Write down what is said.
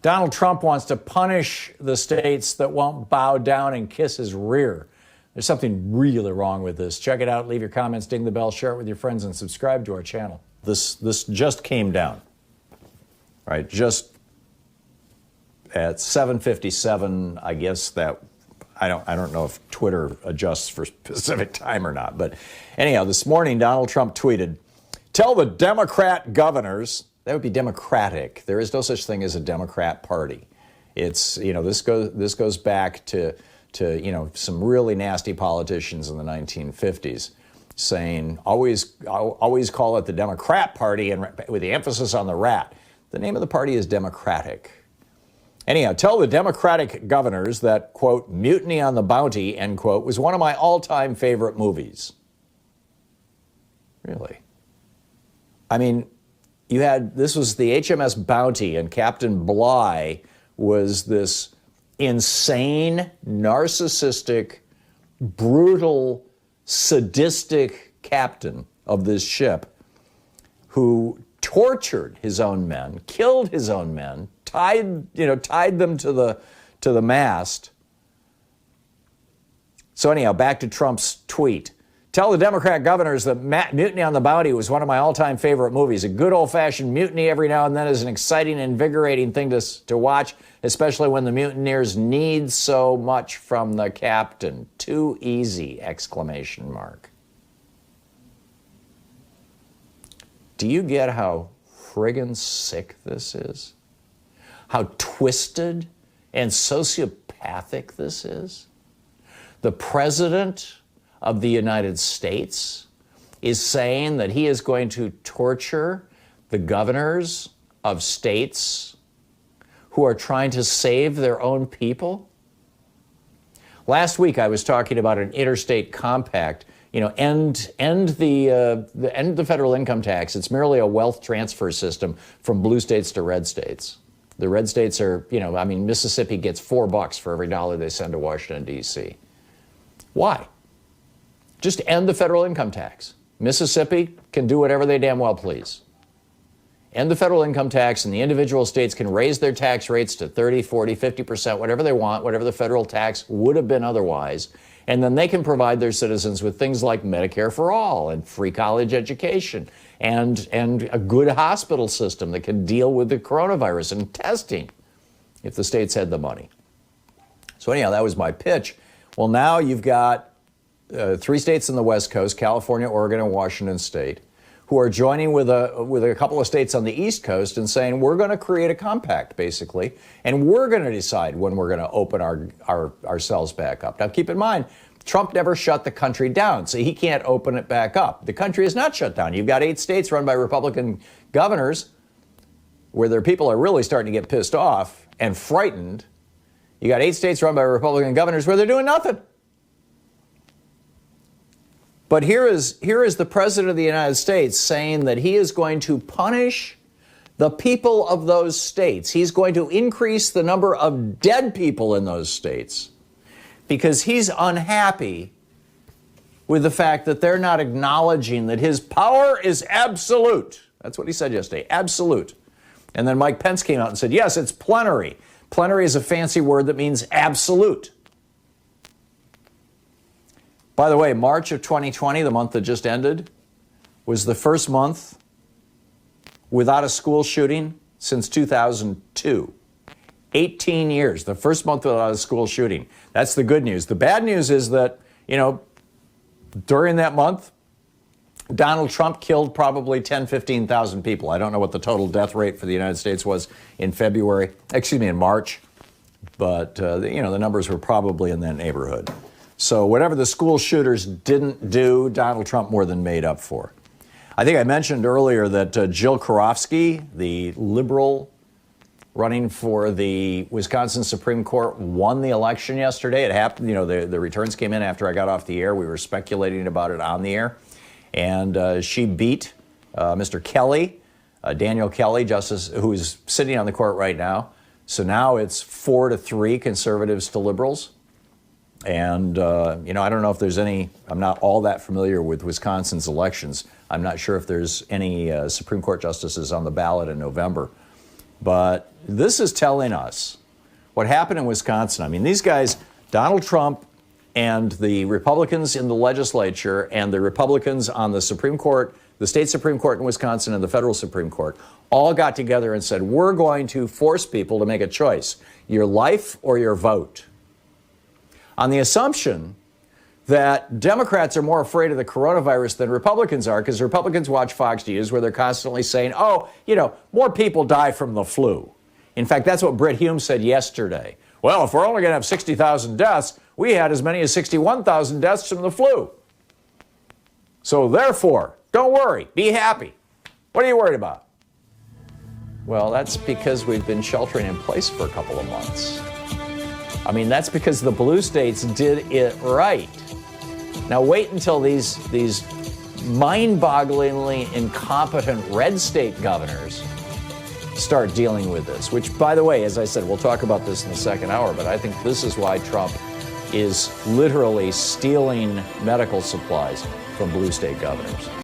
Donald Trump wants to punish the states that won't bow down and kiss his rear. There's something really wrong with this. Check it out. Leave your comments, ding the bell, share it with your friends, and subscribe to our channel. This just came down, right? Just at 7:57, I guess that I don't know if Twitter adjusts for specific time or not. But anyhow, this morning Donald Trump tweeted, "Tell the Democrat governors." That would be Democratic. There is no such thing as a Democrat Party. It's, this goes back to some really nasty politicians in the 1950s saying always call it the Democrat Party, and with the emphasis on the rat. The name of the party is Democratic. Anyhow, tell the Democratic governors that, quote, Mutiny on the Bounty, end quote, was one of my all-time favorite movies. Really? I mean, this was the HMS Bounty, and Captain Bligh was this insane, narcissistic, brutal, sadistic captain of this ship who tortured his own men, killed his own men, tied them to the mast. So anyhow, back to Trump's tweet. Tell the Democrat governors that Mutiny on the Bounty was one of my all-time favorite movies. A good old-fashioned mutiny every now and then is an exciting, invigorating thing to watch, especially when the mutineers need so much from the captain. Too easy, exclamation mark. Do you get how friggin' sick this is? How twisted and sociopathic this is? The president of the United States is saying that he is going to torture the governors of states who are trying to save their own people. Last week I was talking about an interstate compact, end the federal income tax. It's merely a wealth transfer system from blue states to red states. The red states are, Mississippi gets $4 for every dollar they send to Washington, D.C. Why? Just end the federal income tax. Mississippi can do whatever they damn well please. End the federal income tax, and the individual states can raise their tax rates to 30, 40, 50%, whatever they want, whatever the federal tax would have been otherwise. And then they can provide their citizens with things like Medicare for all and free college education and a good hospital system that can deal with the coronavirus and testing if the states had the money. So anyhow, that was my pitch. Well, now you've got 3 states in the West Coast, California, Oregon, and Washington State, who are joining with a couple of states on the East Coast and saying, we're going to create a compact, basically, and we're going to decide when we're going to open ourselves back up. Now, keep in mind, Trump never shut the country down, so he can't open it back up. The country is not shut down. You've got 8 states run by Republican governors where their people are really starting to get pissed off and frightened. You got 8 states run by Republican governors where they're doing nothing. But here is the President of the United States saying that he is going to punish the people of those states. He's going to increase the number of dead people in those states because he's unhappy with the fact that they're not acknowledging that his power is absolute. That's what he said yesterday, absolute. And then Mike Pence came out and said, yes, it's plenary. Plenary is a fancy word that means absolute. By the way, March of 2020, the month that just ended, was the first month without a school shooting since 2002. 18 years, the first month without a school shooting. That's the good news. The bad news is that, during that month, Donald Trump killed probably 10, 15,000 people. I don't know what the total death rate for the United States was in March, but, the numbers were probably in that neighborhood. So whatever the school shooters didn't do, Donald Trump more than made up for. I think I mentioned earlier that Jill Karofsky, the liberal running for the Wisconsin Supreme Court, won the election yesterday. It happened, the returns came in after I got off the air. We were speculating about it on the air. And she beat Mr. Kelly, Daniel Kelly, justice, who is sitting on the court right now. So now it's 4-3 conservatives to liberals. And, I don't know if there's any, I'm not all that familiar with Wisconsin's elections. I'm not sure if there's any Supreme Court justices on the ballot in November. But this is telling us what happened in Wisconsin. I mean, these guys, Donald Trump and the Republicans in the legislature and the Republicans on the Supreme Court, the state Supreme Court in Wisconsin and the federal Supreme Court, all got together and said, we're going to force people to make a choice, your life or your vote. On the assumption that Democrats are more afraid of the coronavirus than Republicans are, because Republicans watch Fox News where they're constantly saying, oh, more people die from the flu. In fact, that's what Britt Hume said yesterday. Well, if we're only going to have 60,000 deaths, we had as many as 61,000 deaths from the flu. So therefore, don't worry, be happy. What are you worried about? Well, that's because we've been sheltering in place for a couple of months. I mean, that's because the blue states did it right. Now wait until these mind-bogglingly incompetent red state governors start dealing with this, which, by the way, as I said, we'll talk about this in the second hour, but I think this is why Trump is literally stealing medical supplies from blue state governors.